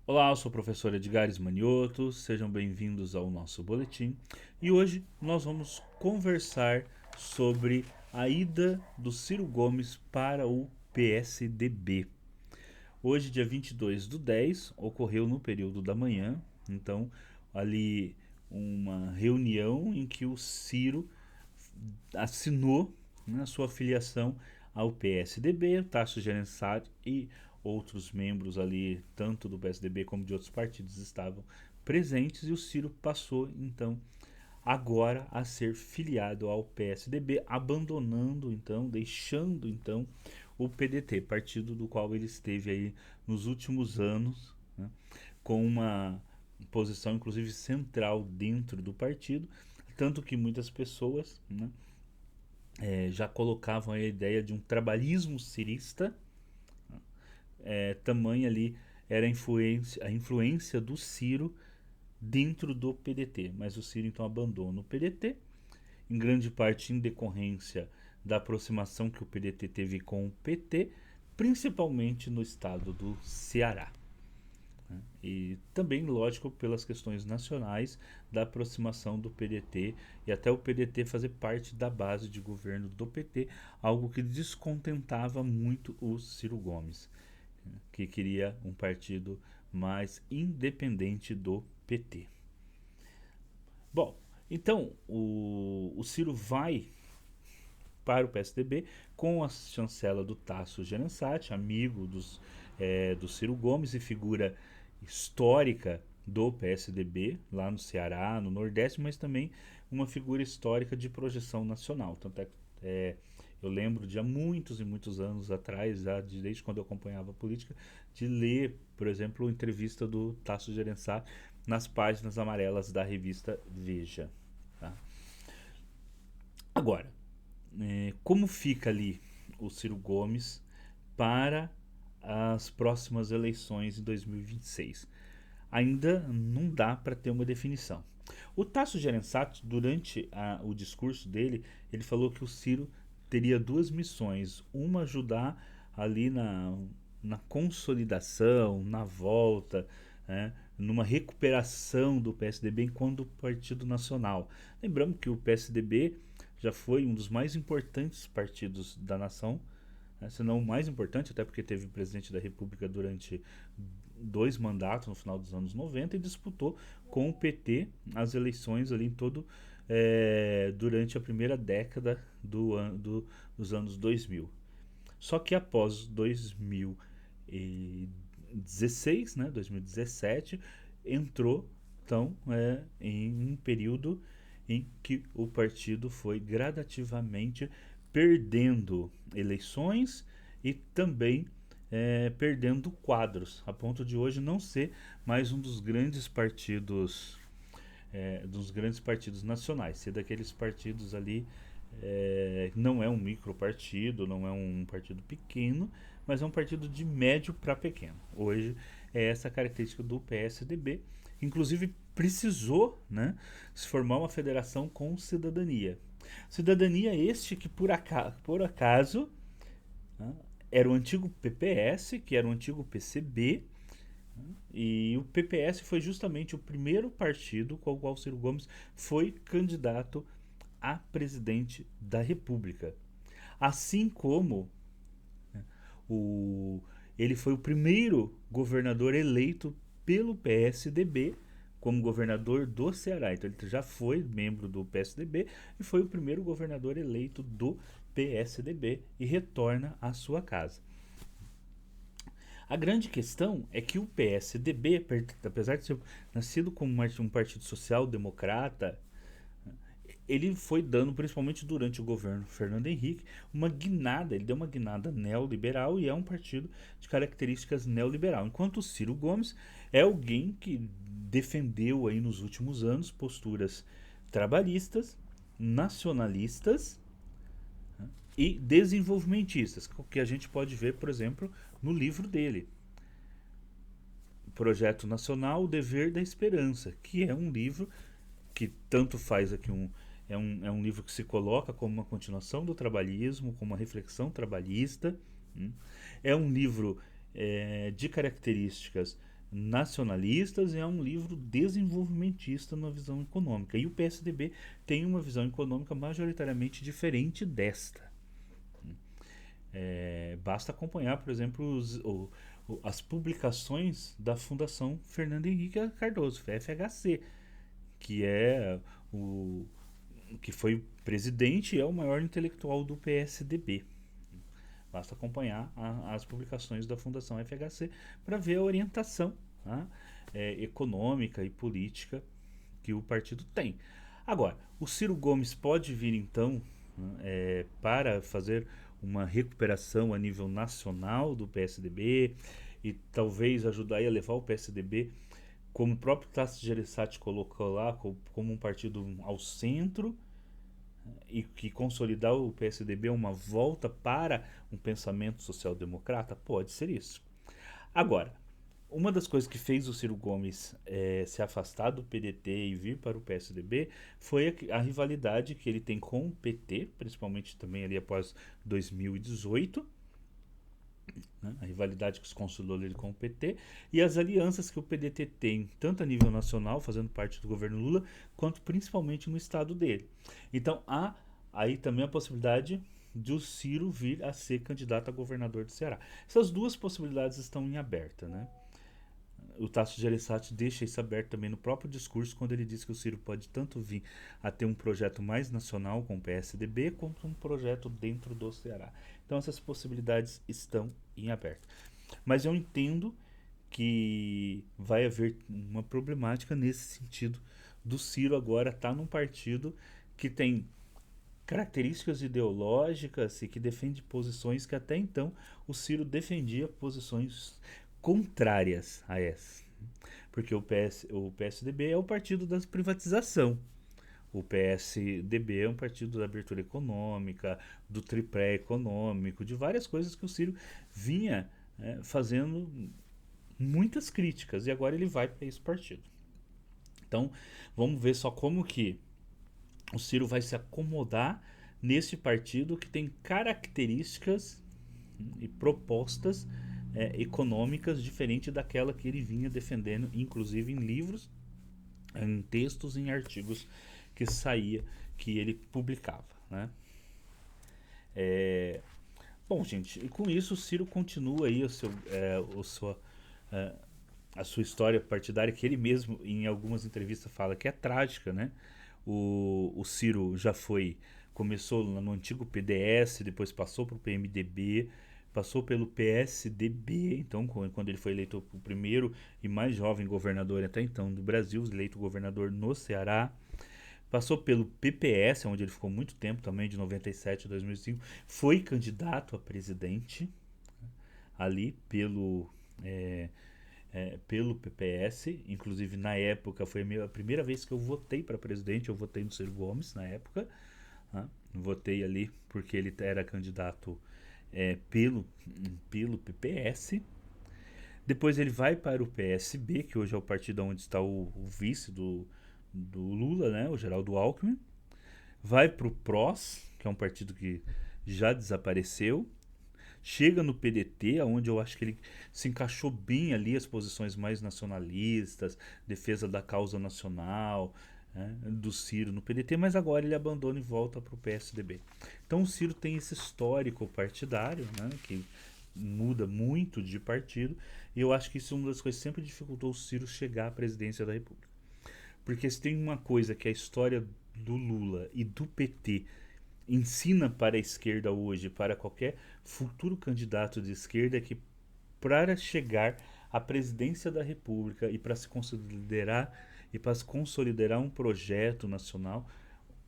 Olá, eu sou o professor Edgares Manioto, sejam bem-vindos ao nosso boletim e hoje nós vamos conversar sobre a ida do Ciro Gomes para o PSDB. Hoje, dia 22/10, ocorreu no período da manhã, então ali uma reunião em que o Ciro assinou, né, a sua filiação ao PSDB, Tasso Gereissati e outros membros ali, tanto do PSDB como de outros partidos, estavam presentes e o Ciro passou então agora a ser filiado ao PSDB, abandonando então, deixando então o PDT, partido do qual ele esteve aí nos últimos anos, né, com uma posição inclusive central dentro do partido, tanto que muitas pessoas, né, já colocavam a ideia de um trabalhismo cirista, tamanha ali era a influência do Ciro dentro do PDT. Mas o Ciro então abandona o PDT, em grande parte em decorrência da aproximação que o PDT teve com o PT, principalmente no estado do Ceará. E também, lógico, pelas questões nacionais da aproximação do PDT e até o PDT fazer parte da base de governo do PT, algo que descontentava muito o Ciro Gomes, que queria um partido mais independente do PT. Bom, então o Ciro vai para o PSDB com a chancela do Tasso Gereissati, amigo do Ciro Gomes e figura histórica do PSDB lá no Ceará, no Nordeste, mas também uma figura histórica de projeção nacional. Tanto eu lembro de há muitos e muitos anos atrás, desde quando eu acompanhava a política, de ler, por exemplo, entrevista do Tasso Gereissati nas páginas amarelas da revista Veja. Tá? Agora, como fica ali o Ciro Gomes para as próximas eleições em 2026? Ainda não dá para ter uma definição. O Tasso Gereissati, durante o discurso dele, ele falou que o Ciro teria duas missões. Uma, ajudar ali na consolidação, na volta, né, numa recuperação do PSDB enquanto partido nacional. Lembrando que o PSDB já foi um dos mais importantes partidos da nação, né, se não o mais importante, até porque teve presidente da República durante dois mandatos no final dos anos 90 e disputou com o PT as eleições ali em todo durante a primeira década dos anos 2000. Só que após 2016, né, 2017, entrou então em um período em que o partido foi gradativamente perdendo eleições e também perdendo quadros, a ponto de hoje não ser mais um dos grandes partidos nacionais, ser daqueles partidos ali, não é um micro partido, não é um partido pequeno, mas é um partido de médio para pequeno. Hoje é essa a característica do PSDB, inclusive precisou, né, se formar uma federação com cidadania. Cidadania este que por acaso, né, era o antigo PPS, que era o antigo PCB, e o PPS foi justamente o primeiro partido com o qual Ciro Gomes foi candidato a presidente da República. Assim como, né, o, ele foi o primeiro governador eleito pelo PSDB como governador do Ceará. Então ele já foi membro do PSDB e foi o primeiro governador eleito do PSDB e retorna à sua casa. A grande questão é que o PSDB, apesar de ser nascido como um partido social-democrata, ele foi dando, principalmente durante o governo Fernando Henrique, uma guinada, ele deu uma guinada neoliberal e é um partido de características neoliberal. Enquanto o Ciro Gomes é alguém que defendeu aí nos últimos anos posturas trabalhistas, nacionalistas, né, e desenvolvimentistas, o que a gente pode ver, por exemplo, no livro dele, Projeto Nacional, O Dever da Esperança, que é um livro que tanto faz aqui é um livro que se coloca como uma continuação do trabalhismo, como uma reflexão trabalhista. É um livro de características nacionalistas e é um livro desenvolvimentista na visão econômica. E o PSDB tem uma visão econômica majoritariamente diferente desta. Basta acompanhar, por exemplo, as publicações da Fundação Fernando Henrique Cardoso, FHC, que é o que foi presidente e é o maior intelectual do PSDB. Basta acompanhar as publicações da Fundação FHC para ver a orientação, tá, econômica e política que o partido tem. Agora, o Ciro Gomes pode vir então, né, para fazer uma recuperação a nível nacional do PSDB e talvez ajudar a levar o PSDB, como o próprio Tasso Gereissati colocou lá, como um partido ao centro, e que consolidar o PSDB uma volta para um pensamento social-democrata? Pode ser isso. Agora, uma das coisas que fez o Ciro Gomes se afastar do PDT e vir para o PSDB foi a rivalidade que ele tem com o PT, principalmente também ali após 2018, né? A rivalidade que se consolidou ele com o PT e as alianças que o PDT tem, tanto a nível nacional, fazendo parte do governo Lula, quanto principalmente no estado dele. Então há aí também a possibilidade de o Ciro vir a ser candidato a governador do Ceará. Essas duas possibilidades estão em aberta, né? O Tasso Gereissati deixa isso aberto também no próprio discurso, quando ele diz que o Ciro pode tanto vir a ter um projeto mais nacional com o PSDB, quanto um projeto dentro do Ceará. Então essas possibilidades estão em aberto. Mas eu entendo que vai haver uma problemática nesse sentido do Ciro agora estar num partido que tem características ideológicas e que defende posições que até então o Ciro defendia posições contrárias a essa. Porque o PSDB é o partido da privatização. O PSDB é um partido da abertura econômica, do tripé econômico, de várias coisas que o Ciro vinha fazendo muitas críticas. E agora ele vai para esse partido. Então, vamos ver só como que o Ciro vai se acomodar nesse partido que tem características e propostas econômicas diferentes daquela que ele vinha defendendo, inclusive em livros, em textos, em artigos que saía, que ele publicava, né? Bom, gente, e com isso o Ciro continua aí a sua história partidária, que ele mesmo em algumas entrevistas fala que é trágica, né? O Ciro começou no antigo PDS, depois passou para o PMDB, passou pelo PSDB, então quando ele foi eleito o primeiro e mais jovem governador até então do Brasil, eleito governador no Ceará, passou pelo PPS, onde ele ficou muito tempo também, de 97 a 2005, foi candidato a presidente ali pelo PPS, inclusive na época foi a primeira vez que eu votei para presidente, eu votei no Ciro Gomes na época, né? Votei ali porque ele era candidato pelo PPS. Depois ele vai para o PSB, que hoje é o partido onde está o vice do Lula, né, o Geraldo Alckmin. Vai para o PROS, que é um partido que já desapareceu. Chega no PDT, onde eu acho que ele se encaixou bem ali, as posições mais nacionalistas, defesa da causa nacional, né, do Ciro no PDT, mas agora ele abandona e volta para o PSDB. Então o Ciro tem esse histórico partidário, né, que muda muito de partido, e eu acho que isso é uma das coisas que sempre dificultou o Ciro chegar à presidência da República. Porque se tem uma coisa que a história do Lula e do PT ensina para a esquerda hoje, para qualquer futuro candidato de esquerda, é que para chegar à presidência da República e para se consolidar um projeto nacional,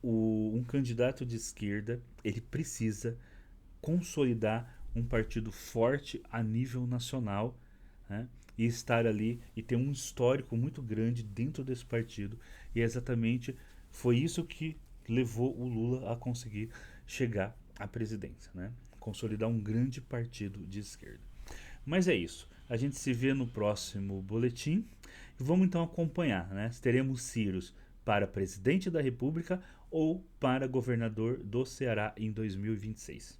um candidato de esquerda ele precisa consolidar um partido forte a nível nacional, né? E estar ali e ter um histórico muito grande dentro desse partido. E exatamente foi isso que levou o Lula a conseguir chegar à presidência, né? Consolidar um grande partido de esquerda. Mas é isso. A gente se vê no próximo boletim e vamos então acompanhar, né? Se teremos Ciros para presidente da República ou para governador do Ceará em 2026.